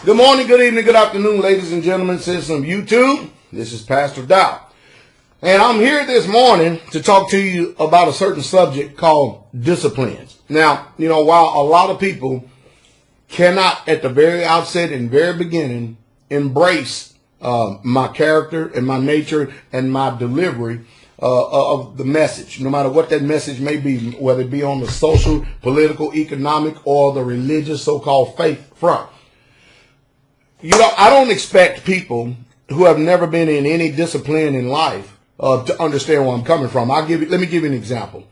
Good morning, good evening, good afternoon, ladies and gentlemen, citizens of YouTube. This is Pastor Dow. And I'm here this morning to talk to you about a certain subject called disciplines. Now, while a lot of people cannot at the very outset and very beginning embrace my character and my nature and my delivery of the message, no matter what that message may be, whether it be on the social, political, economic, or the religious so-called faith front. I don't expect people who have never been in any discipline in life to understand where I'm coming from. Let me give you an example.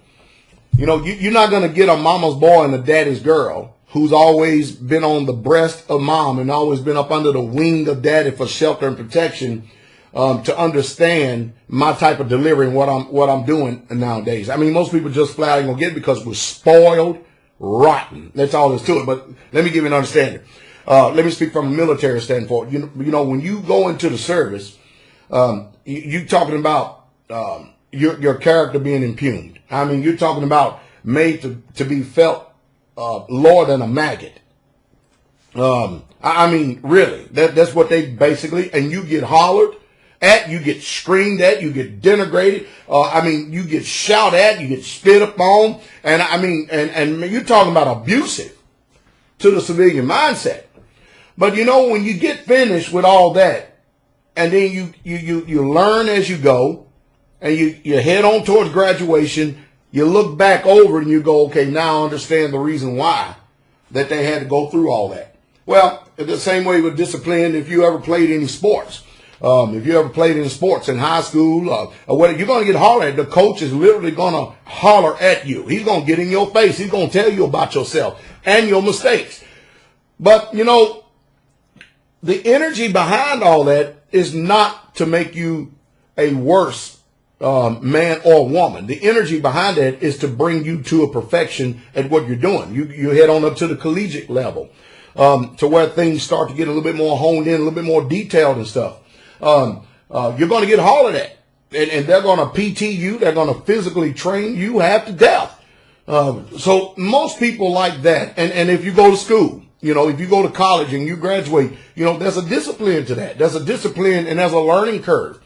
You're not going to get a mama's boy and a daddy's girl who's always been on the breast of mom and always been up under the wing of daddy for shelter and protection to understand my type of delivery and what I'm doing nowadays. I mean, most people just flat ain't gonna get it because we're spoiled rotten. That's all there's to it. But let me give you an understanding. Let me speak from a military standpoint. When you go into the service, you talking about your character being impugned. I mean, you're talking about made to be felt lower than a maggot. I mean, really, that's what they basically. And you get hollered at, you get screamed at, you get denigrated. You get shouted at, you get spit upon, and and you're talking about abusive to the civilian mindset. But when you get finished with all that, and then you learn as you go, and you head on towards graduation, you look back over and you go, okay, now I understand the reason why that they had to go through all that. Well, the same way with discipline, if you ever played any sports, if you ever played any sports in high school, or whatever, you're going to get hollered at. The coach is literally going to holler at you. He's going to get in your face. He's going to tell you about yourself and your mistakes. But, the energy behind all that is not to make you a worse man or woman. The energy behind that is to bring you to a perfection at what you're doing. You head on up to the collegiate level, to where things start to get a little bit more honed in, a little bit more detailed and stuff. You're going to get hollered at, and they're going to PT you. They're going to physically train you half to death. So most people like that. And if you go to school, if you go to college and you graduate, there's a discipline to that. There's a discipline and there's a learning curve.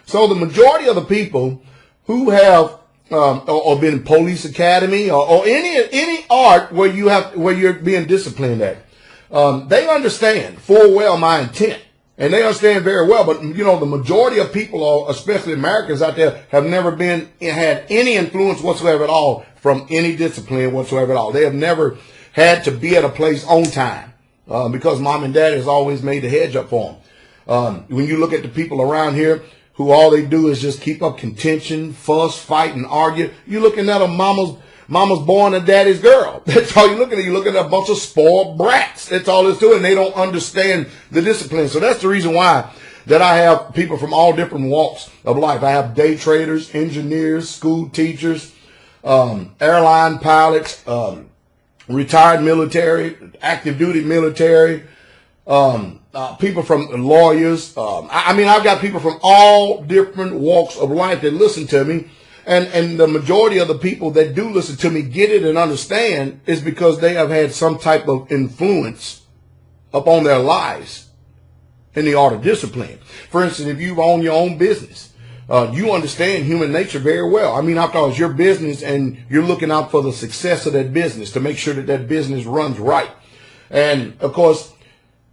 So the majority of the people who have or been in police academy or any art where you're being disciplined at, they understand full well my intent. And they understand very well, but the majority of people, especially Americans out there, have never had any influence whatsoever at all from any discipline whatsoever at all. They have never had to be at a place on time because mom and dad has always made the hedge up for them. When you look at the people around here who all they do is just keep up contention, fuss, fight, and argue, you're looking at a mama's boy and a daddy's girl. That's all you're looking at. You're looking at a bunch of spoiled brats. That's all it's doing. They don't understand the discipline. So that's the reason why that I have people from all different walks of life. I have day traders, engineers, school teachers, airline pilots, retired military, active duty military, people from lawyers. I've got people from all different walks of life that listen to me. And the majority of the people that do listen to me get it and understand is because they have had some type of influence upon their lives in the art of discipline. For instance, if you own your own business, you understand human nature very well. After all, it's your business and you're looking out for the success of that business to make sure that business runs right. And of course,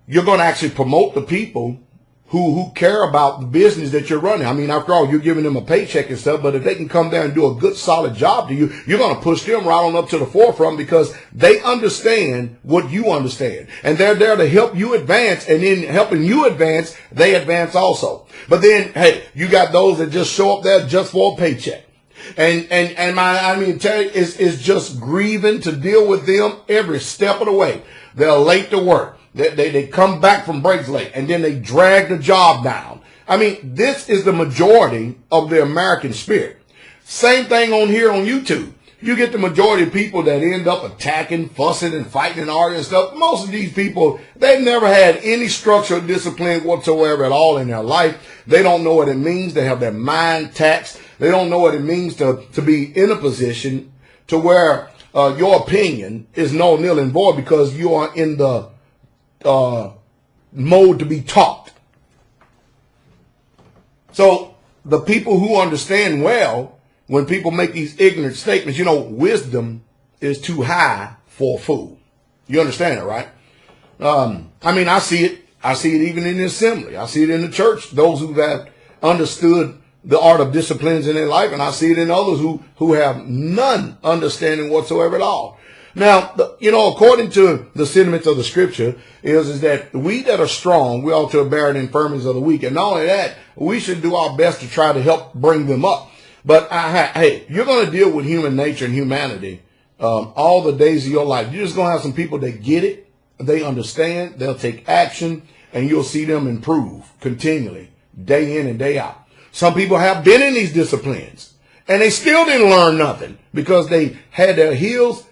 you're going to actually promote the people who care about the business that you're running. After all, you're giving them a paycheck and stuff, but if they can come there and do a good, solid job to you, you're going to push them right on up to the forefront because they understand what you understand. And they're there to help you advance, and in helping you advance, they advance also. But then, hey, you got those that just show up there just for a paycheck. It's just grieving to deal with them every step of the way. They're late to work. They come back from breaks late, and then they drag the job down. This is the majority of the American spirit. Same thing on here on YouTube. You get the majority of people that end up attacking, fussing, and fighting and arguing and stuff. Most of these people, they've never had any structure or discipline whatsoever at all in their life. They don't know what it means to have their mind taxed. They don't know what it means to be in a position to where your opinion is no nil and void because you are in the mode to be taught. So the people who understand well, when people make these ignorant statements, wisdom is too high for a fool. You understand it, right? I see it. I see it even in the assembly. I see it in the church, those who have understood the art of disciplines in their life, and I see it in others who have none understanding whatsoever at all. Now, according to the sentiments of the scripture is that we that are strong, we ought to bear the infirmities of the weak. And not only that, we should do our best to try to help bring them up. But hey, you're going to deal with human nature and humanity all the days of your life. You're just going to have some people that get it. They understand, they'll take action, and you'll see them improve continually, day in and day out. Some people have been in these disciplines, and they still didn't learn nothing because they had their heels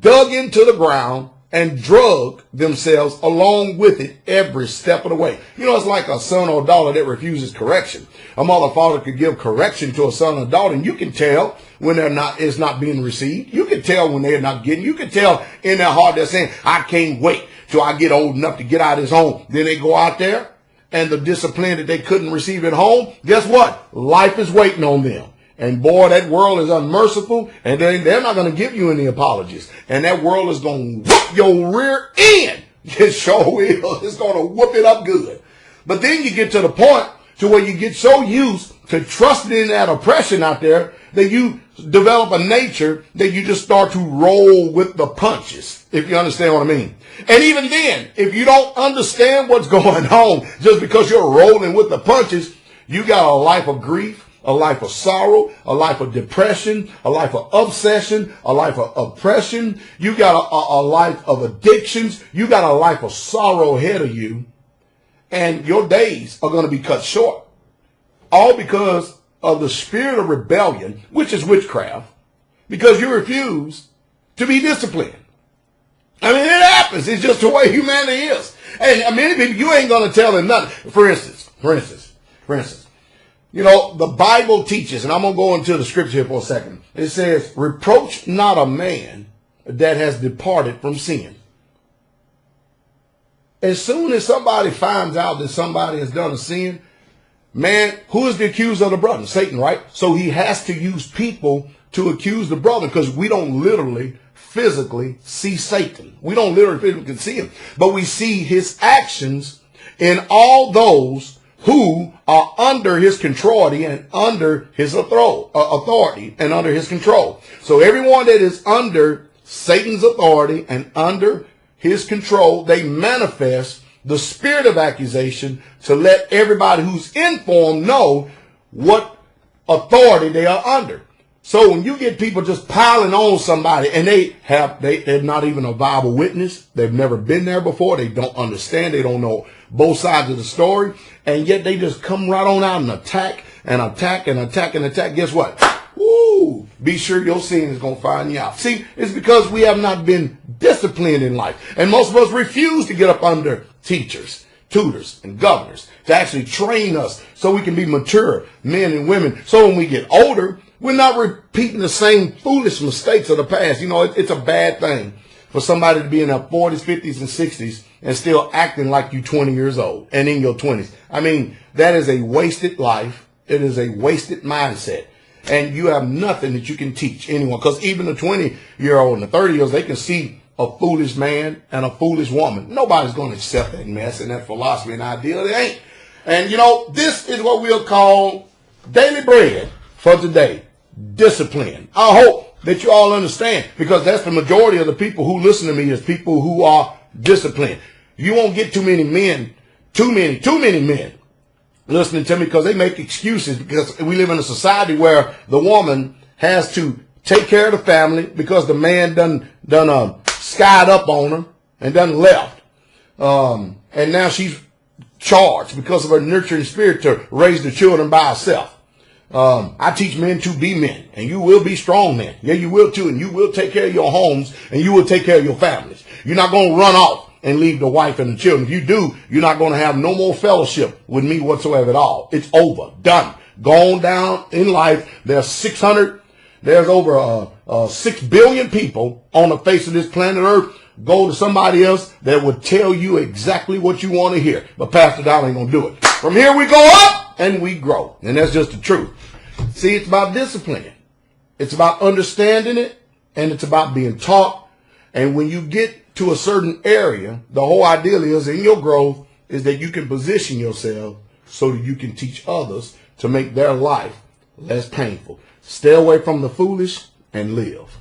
dug into the ground and drug themselves along with it every step of the way. It's like a son or a daughter that refuses correction. A mother or father could give correction to a son or daughter, and you can tell when it's not being received. You can tell when they're not getting. You can tell in their heart they're saying, I can't wait till I get old enough to get out of this home. Then they go out there, and the discipline that they couldn't receive at home, guess what? Life is waiting on them. And boy, that world is unmerciful, and they're not going to give you any apologies. And that world is going to whoop your rear end. It sure will. It's going to whoop it up good. But then you get to the point to where you get so used to trusting in that oppression out there that you develop a nature that you just start to roll with the punches, if you understand what I mean. And even then, if you don't understand what's going on, just because you're rolling with the punches, you got a life of grief, a life of sorrow, a life of depression, a life of obsession, a life of oppression. You got a life of addictions. You got a life of sorrow ahead of you. And your days are going to be cut short. All because of the spirit of rebellion, which is witchcraft, because you refuse to be disciplined. It happens. It's just the way humanity is. And many people, you ain't going to tell them nothing. For instance, the Bible teaches, and I'm going to go into the scripture here for a second. It says, reproach not a man that has departed from sin. As soon as somebody finds out that somebody has done a sin, man, who is the accuser of the brother? Satan, right? So he has to use people to accuse the brother, because we don't literally physically see Satan. We don't literally physically see him, but we see his actions in all those who are under his control and under his authority and under his control. So everyone that is under Satan's authority and under his control, they manifest the spirit of accusation to let everybody who's informed know what authority they are under. So when you get people just piling on somebody and they're not even a viable witness, they've never been there before, they don't understand, they don't know both sides of the story, and yet they just come right on out and attack and attack and attack and attack. Guess what? Woo! Be sure your sin is going to find you out. See, it's because we have not been disciplined in life. And most of us refuse to get up under teachers, tutors, and governors to actually train us so we can be mature men and women. So when we get older, we're not repeating the same foolish mistakes of the past. It's a bad thing for somebody to be in their 40s, 50s, and 60s and still acting like you're 20 years old and in your 20s. That is a wasted life. It is a wasted mindset. And you have nothing that you can teach anyone, because even the 20-year-old and the 30-year-olds, they can see a foolish man and a foolish woman. Nobody's going to accept that mess and that philosophy and ideal. It ain't. And this is what we'll call daily bread for today. Discipline. I hope that you all understand, because that's the majority of the people who listen to me is people who are disciplined. You won't get too many men listening to me, because they make excuses, because we live in a society where the woman has to take care of the family because the man done skied up on her and done left. And now she's charged because of her nurturing spirit to raise the children by herself. I teach men to be men, and you will be strong men. Yeah, you will too, and you will take care of your homes, and you will take care of your families. You're not going to run off and leave the wife and the children. If you do, you're not going to have no more fellowship with me whatsoever at all. It's over. Done. Gone down in life. There's over 6 billion people on the face of this planet Earth Go to somebody else that will tell you exactly what you want to hear. But Pastor Dollar ain't going to do it. From here we go up and we grow. And that's just the truth. See, it's about discipline. It's about understanding it, and it's about being taught. And when you get to a certain area, the whole idea is in your growth is that you can position yourself so that you can teach others to make their life less painful. Stay away from the foolish and live.